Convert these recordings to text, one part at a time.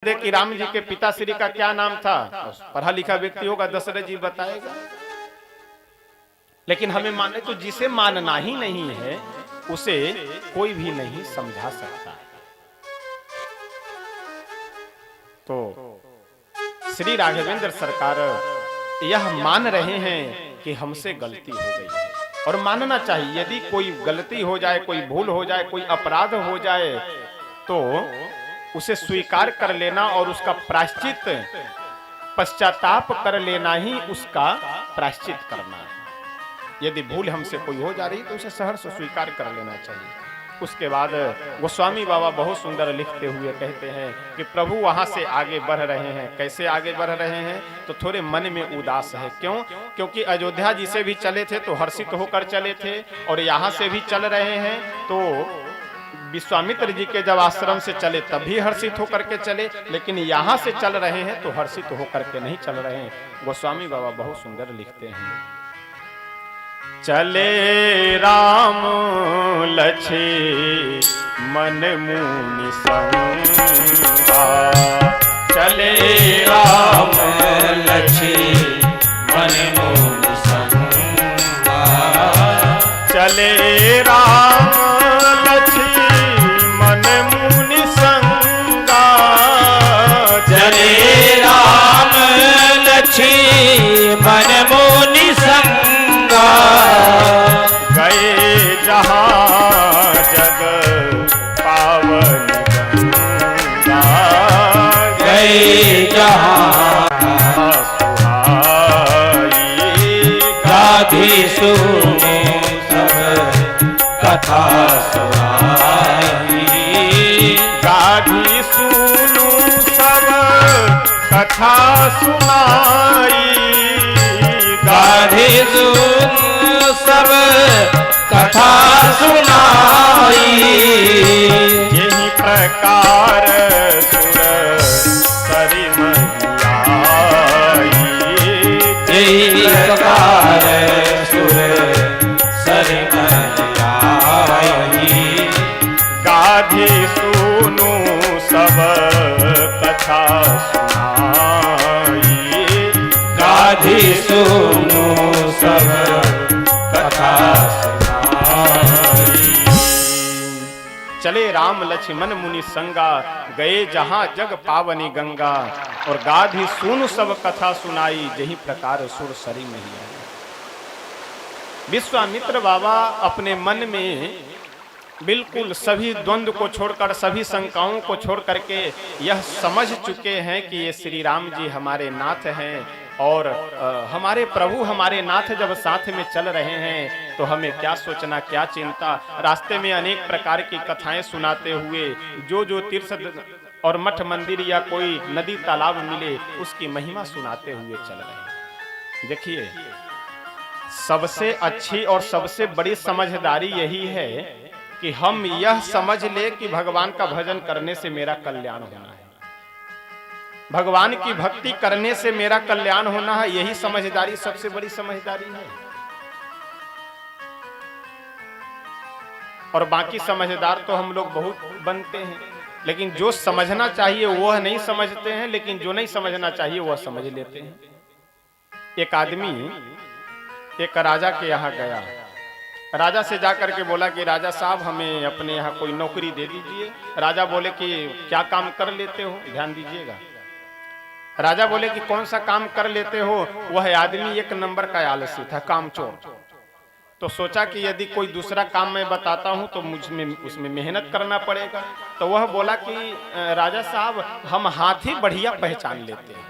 दे कि राम जी के पिताश्री का क्या नाम था, पढ़ा लिखा व्यक्ति होगा, दशरथ जी बताएगा। लेकिन हमें माने तो जिसे मानना ही नहीं है उसे कोई भी नहीं समझा सकता। तो श्री राघवेंद्र सरकार यह मान रहे हैं कि हमसे गलती हो गई है, और मानना चाहिए। यदि कोई गलती हो जाए, कोई भूल हो जाए, कोई अपराध हो जाए, तो उसे स्वीकार कर लेना और उसका प्रायश्चित, पश्चाताप कर लेना ही उसका प्रायश्चित करना है। यदि भूल हमसे कोई हो जा रही तो उसे सहर्ष स्वीकार कर लेना चाहिए। उसके बाद गोस्वामी बाबा बहुत सुंदर लिखते हुए कहते हैं कि प्रभु वहां से आगे बढ़ रहे हैं। कैसे आगे बढ़ रहे हैं? तो थोड़े मन में उदास है। क्यों? क्योंकि अयोध्या जी से भी चले थे तो हर्षित होकर चले थे, और यहाँ से भी चल रहे हैं तो विश्वामित्र जी के जब आश्रम से चले तब भी हर्षित होकर के चले, लेकिन यहाँ से चल रहे हैं तो हर्षित होकर के नहीं चल रहे हैं। गोस्वामी बाबा बहुत सुंदर लिखते हैं, चले राम लक्ष्मण मुनि संगा, चले राम लक्ष्मण मुनि संगा, चले राम लक्ष्मण मुनि संगा, चले राम लक्ष्मण मुनि संगा, गए जहाँ जग पावन गंगा, गए जहाँ सुहाई, गाधी सुनो सब कथा सुहाई, गाधी सुनो सब कथा सुनाई, गाधी सुनो सब कथा सुनाई, यही प्रकार सुर सरी महियाई, यही प्रकार सुर सरी महियाई, गाधी सुनो सब कथा सुनाई, गाधी सुनो सब कथा सुनाई। चले राम लक्ष्मण मुनि संगा, गए जहां जग पावनी गंगा, और गाधी सुन सब कथा सुनाई, यही प्रकार सुर सरी महिया। विश्वामित्र बाबा अपने मन में बिल्कुल सभी द्वंद्व को छोड़कर, सभी शंकाओं को छोड़ करके यह समझ चुके हैं कि ये श्री राम जी हमारे नाथ हैं, और हमारे प्रभु हमारे नाथ जब साथ में चल रहे हैं तो हमें क्या सोचना, क्या चिंता। रास्ते में अनेक प्रकार की कथाएं सुनाते हुए, जो तीर्थ और मठ मंदिर या कोई नदी तालाब मिले उसकी महिमा सुनाते हुए चल रहे हैं। देखिए, सबसे अच्छी और सबसे बड़ी समझदारी यही है कि हम यह समझ ले कि भगवान का भजन करने से मेरा कल्याण होना है, भगवान की भक्ति करने से मेरा कल्याण होना है। यही समझदारी सबसे बड़ी समझदारी है। और बाकी समझदार तो हम लोग बहुत बनते हैं, लेकिन जो समझना चाहिए वह नहीं समझते हैं, लेकिन जो नहीं समझना चाहिए वह समझ लेते हैं। एक आदमी एक राजा के यहाँ गया, राजा से जाकर के बोला कि राजा साहब हमें अपने यहाँ कोई नौकरी दे दीजिए। राजा बोले कि क्या काम कर लेते हो, ध्यान दीजिएगा। राजा बोले कि कौन सा काम कर लेते हो? वह आदमी एक नंबर का आलसी था, कामचोर। तो सोचा कि यदि कोई दूसरा काम मैं बताता हूं तो मुझमें उसमें मेहनत करना पड़ेगा। तो वह बोला कि राजा साहब हम हाथी बढ़िया पहचान लेते हैं।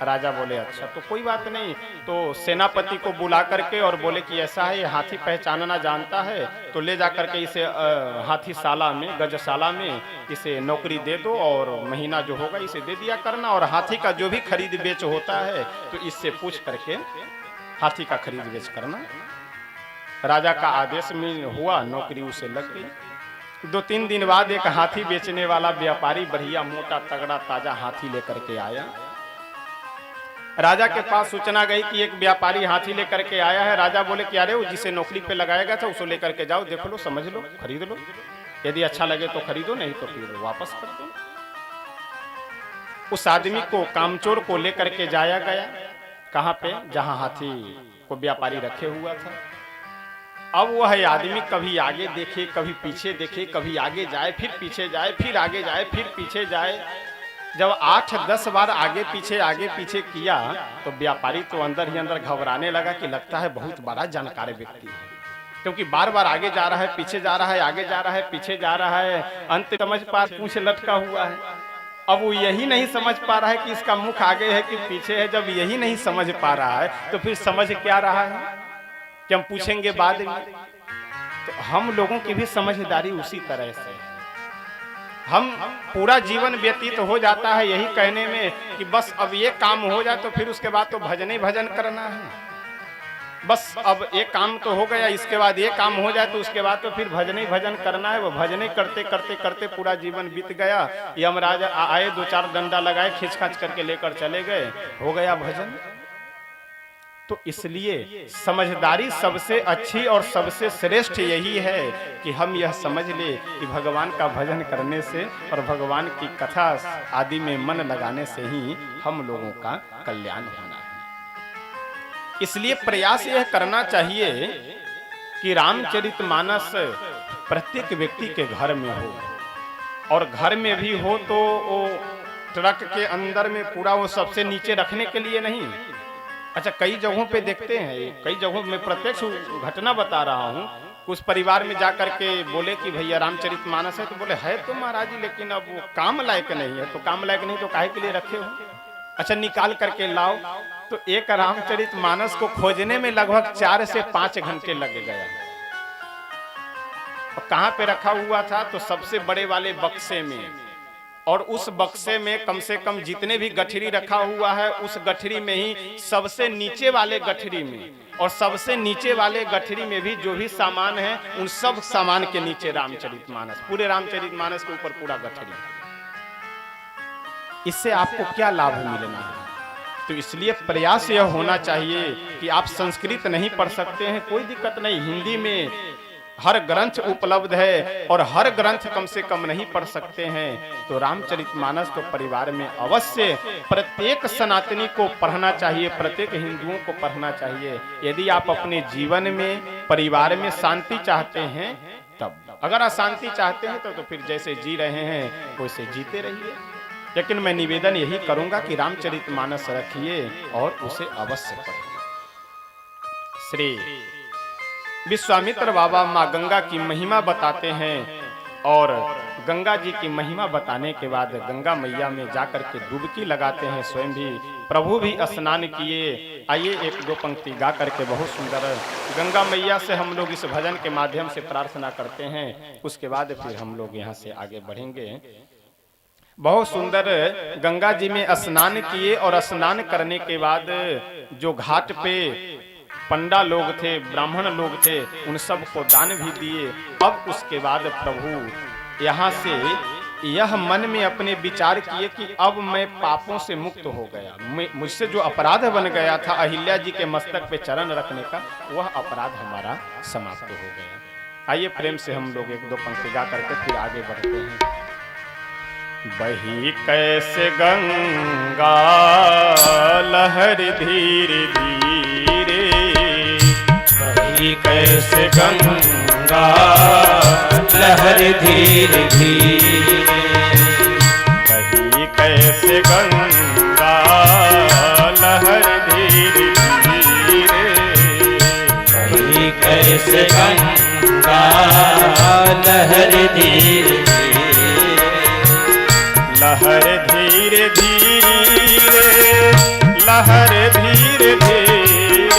राजा बोले अच्छा तो कोई बात नहीं। तो सेनापति को बुला करके और बोले कि ऐसा है, ये हाथी पहचानना जानता है, तो ले जा करके इसे हाथीशाला में, गजशाला में इसे नौकरी दे दो, और महीना जो होगा इसे दे दिया करना, और हाथी का जो भी खरीद बेच होता है तो इससे पूछ करके हाथी का खरीद बेच करना। राजा का आदेश में हुआ, नौकरी उसे लग गई। 2-3 दिन बाद एक हाथी बेचने वाला व्यापारी बढ़िया मोटा तगड़ा ताजा हाथी लेकर के आया। राजा के पास सूचना गई कि एक व्यापारी हाथी लेकर के आया है। राजा बोले कि अरे वो जिसे नौकरी पे लगाया गया था उसको लेकर के जाओ, देख लो, समझ लो, खरीद लो, यदि अच्छा लगे तो खरीदो, नहीं तो फिर वापस कर दो। उस आदमी को, कामचोर को लेकर के जाया गया। कहां पे? जहां हाथी को व्यापारी रखे हुआ था। अब वह आदमी कभी आगे देखे, कभी पीछे देखे, कभी आगे जाए, फिर पीछे जाए, फिर आगे जाए, फिर पीछे जाए। जब 8-10 बार आगे पीछे किया तो व्यापारी तो अंदर ही अंदर घबराने लगा कि लगता है बहुत बड़ा जानकार व्यक्ति है, क्योंकि बार बार आगे जा रहा है, पीछे जा रहा है, आगे जा रहा है, पीछे जा रहा है, अंत समझ पा पूंछ लटका हुआ है। अब वो यही नहीं समझ पा रहा है कि इसका मुख आगे है कि पीछे है। जब यही नहीं समझ पा रहा है तो फिर समझ क्या रहा है कि हम पूछेंगे बाद में। तो हम लोगों की भी समझदारी उसी तरह से है। हम पूरा जीवन व्यतीत हो जाता है यही कहने में कि बस अब ये काम हो जाए तो फिर उसके बाद तो भजन ही भजन करना है। बस अब एक काम तो हो गया, इसके बाद ये काम हो जाए तो उसके बाद तो फिर भजन ही भजन करना है। वो भजन करते करते करते पूरा जीवन बीत गया। यमराज आए, 2-4 डंडा लगाए, खींच खाच करके लेकर चले गए, हो गया भजन। तो इसलिए समझदारी सबसे अच्छी और सबसे श्रेष्ठ यही है कि हम यह समझ ले कि भगवान का भजन करने से और भगवान की कथा आदि में मन लगाने से ही हम लोगों का कल्याण होना है। इसलिए प्रयास यह करना चाहिए कि रामचरितमानस प्रत्येक व्यक्ति के घर में हो, और घर में भी हो तो वो ट्रक के अंदर में पूरा वो सबसे नीचे रखने के लिए नहीं। अच्छा, कई जगहों पे देखते हैं, कई जगहों में प्रत्यक्ष घटना बता रहा हूँ। उस परिवार में जाकर के बोले कि भैया रामचरितमानस है, तो बोले है तो महाराज जी, लेकिन अब वो काम लायक नहीं है। तो काम लायक नहीं तो काहे के लिए रखे हो? अच्छा, निकाल करके लाओ। तो एक रामचरितमानस को खोजने में लगभग 4 से 5 घंटे लग गया। और कहाँ पे रखा हुआ था? तो सबसे बड़े वाले बक्से में, और उस बक्से में कम से कम जितने भी गठरी रखा हुआ है उस गठरी में ही सबसे नीचे वाले गठरी में, और सबसे नीचे वाले गठरी में भी जो भी सामान है उन सब सामान के नीचे रामचरितमानस, पूरे रामचरितमानस के ऊपर पूरा गठरी। इससे आपको क्या लाभ मिलना है? तो इसलिए प्रयास यह होना चाहिए कि आप संस्कृत नहीं पढ़ सकते हैं, कोई दिक्कत नहीं, हिंदी में हर ग्रंथ उपलब्ध है, और हर ग्रंथ कम से कम नहीं पढ़ सकते हैं तो रामचरितमानस तो परिवार में अवश्य प्रत्येक सनातनी को पढ़ना चाहिए, प्रत्येक हिंदुओं को पढ़ना चाहिए। यदि आप अपने जीवन में, परिवार में शांति चाहते हैं तब। अगर अशांति चाहते हैं तो फिर जैसे जी रहे हैं वैसे जीते रहिए। लेकिन मैं निवेदन यही करूंगा कि रामचरितमानस रखिए और उसे अवश्य पढ़िए। श्री विश्वामित्र बाबा माँ गंगा की महिमा बताते हैं, और गंगा जी की महिमा बताने के बाद गंगा मैया में जाकर के डुबकी लगाते हैं। स्वयं भी प्रभु भी स्नान किए। आइए 1-2 पंक्ति गा करके बहुत सुंदर गंगा मैया से हम लोग इस भजन के माध्यम से प्रार्थना करते हैं। उसके बाद फिर हम लोग यहाँ से आगे बढ़ेंगे। बहुत सुंदर गंगा जी में स्नान किए, और स्नान करने के बाद जो घाट पे पंडा लोग थे, ब्राह्मण लोग थे, उन सब को दान भी दिए। अब उसके बाद प्रभु यहाँ से यह मन में अपने विचार किए कि अब मैं पापों से मुक्त हो गया, मुझसे जो अपराध बन गया था अहिल्या जी के मस्तक पे चरण रखने का, वह अपराध हमारा समाप्त हो गया। आइए प्रेम से हम लोग 1-2 पंक्ति गा करके फिर आगे बढ़ते हैं। बही कैसे गंगा लहर धीरे धीरे, बही कैसे गंगा लहर धीरे धीरे, बही कैसे गंगा लहर धीरे धीरे, बही कैसे गंगा लहर धीरे, लहर धीरे धीरे, लहर धीरे धीरे,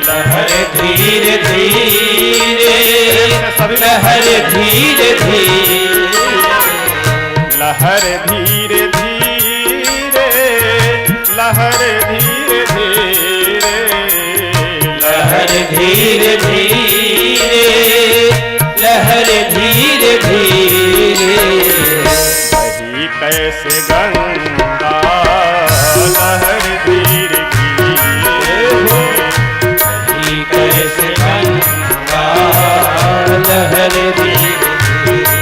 लहर धीरे धीरे, लहर धीरे धीरे, लहर धीरे धीरे, लहर धीरे धीरे, लहर धीरे धीरे, लहर धीरे धीरे, कैसे गंगा लहर धीरे धीरे, कैसे गंगा लहर धीरे धीरे।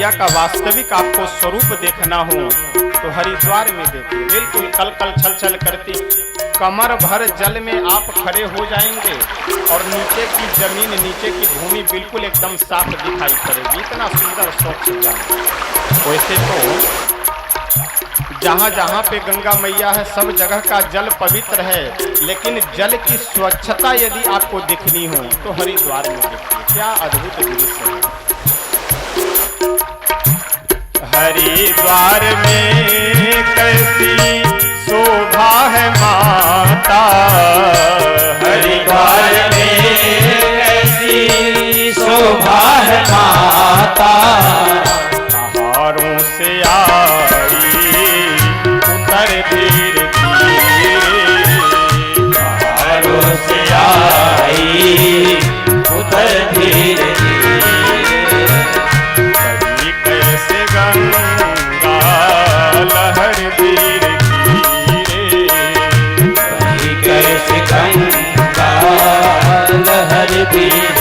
मैया का वास्तविक आपको स्वरूप देखना हो तो हरिद्वार में देखिए, बिल्कुल कल कल छल छल करती कमर भर जल में आप खड़े हो जाएंगे और नीचे की जमीन, नीचे की भूमि बिल्कुल एकदम साफ दिखाई पड़ेगी। इतना सुंदर स्वच्छ जल। वैसे तो जहाँ जहाँ पे गंगा मैया है सब जगह का जल पवित्र है, लेकिन जल की स्वच्छता यदि आपको दिखनी हो तो हरिद्वार में देखिए, क्या अद्भुत दृश्य है। हरिद्वार में कैसी शोभा है माता, हरिद्वार में कैसी शोभा है माता, पहाड़ों से आई उतर धीरे धीरे, पहाड़ों से आई उतर धीरे धीरे, कभी कैसे गंगा लहर धीरे धीरे, कभी कैसे गंगा लहर धीरे।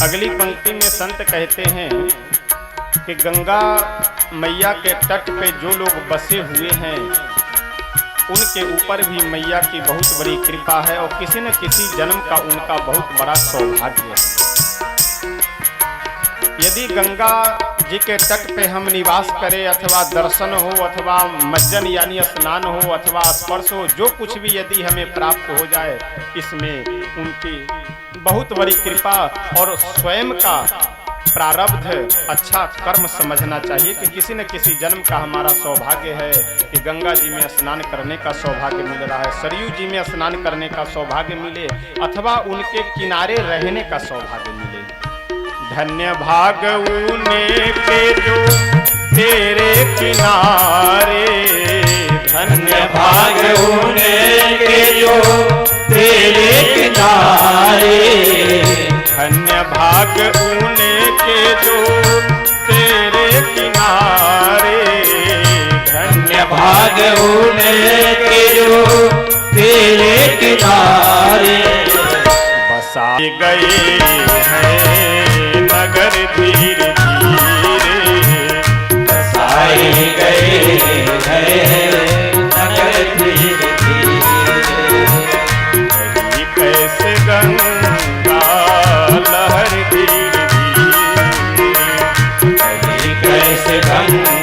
अगली पंक्ति में संत कहते हैं कि गंगा मैया के तट पे जो लोग बसे हुए हैं उनके ऊपर भी मैया की बहुत बड़ी कृपा है और किसी न किसी जन्म का उनका बहुत बड़ा सौभाग्य है। यदि गंगा जी के तट पे हम निवास करें अथवा दर्शन हो अथवा मज्जन यानी स्नान हो अथवा स्पर्श हो, जो कुछ भी यदि हमें प्राप्त हो जाए, इसमें उनकी बहुत बड़ी कृपा और स्वयं का प्रारब्ध अच्छा कर्म समझना चाहिए कि किसी न किसी जन्म का हमारा सौभाग्य है कि गंगा जी में स्नान करने का सौभाग्य मिल रहा है, सरयू जी में स्नान करने का सौभाग्य मिले अथवा उनके किनारे रहने का सौभाग्य मिले। धन्य भाग उने के जो तेरे किनारे, धन्य भाग उने के जो तेरे किनारे, धन्य भाग उने के जो तेरे किनारे, धन्य भाग उने के जो तेरे किनारे, बसाए गए हैं नगर धीरे धीरे, बसाए गए हैं नगर धीरे धीरे, कहीं कैसे गंगा लहर धीरे धीरे, कहीं कैसे गंगा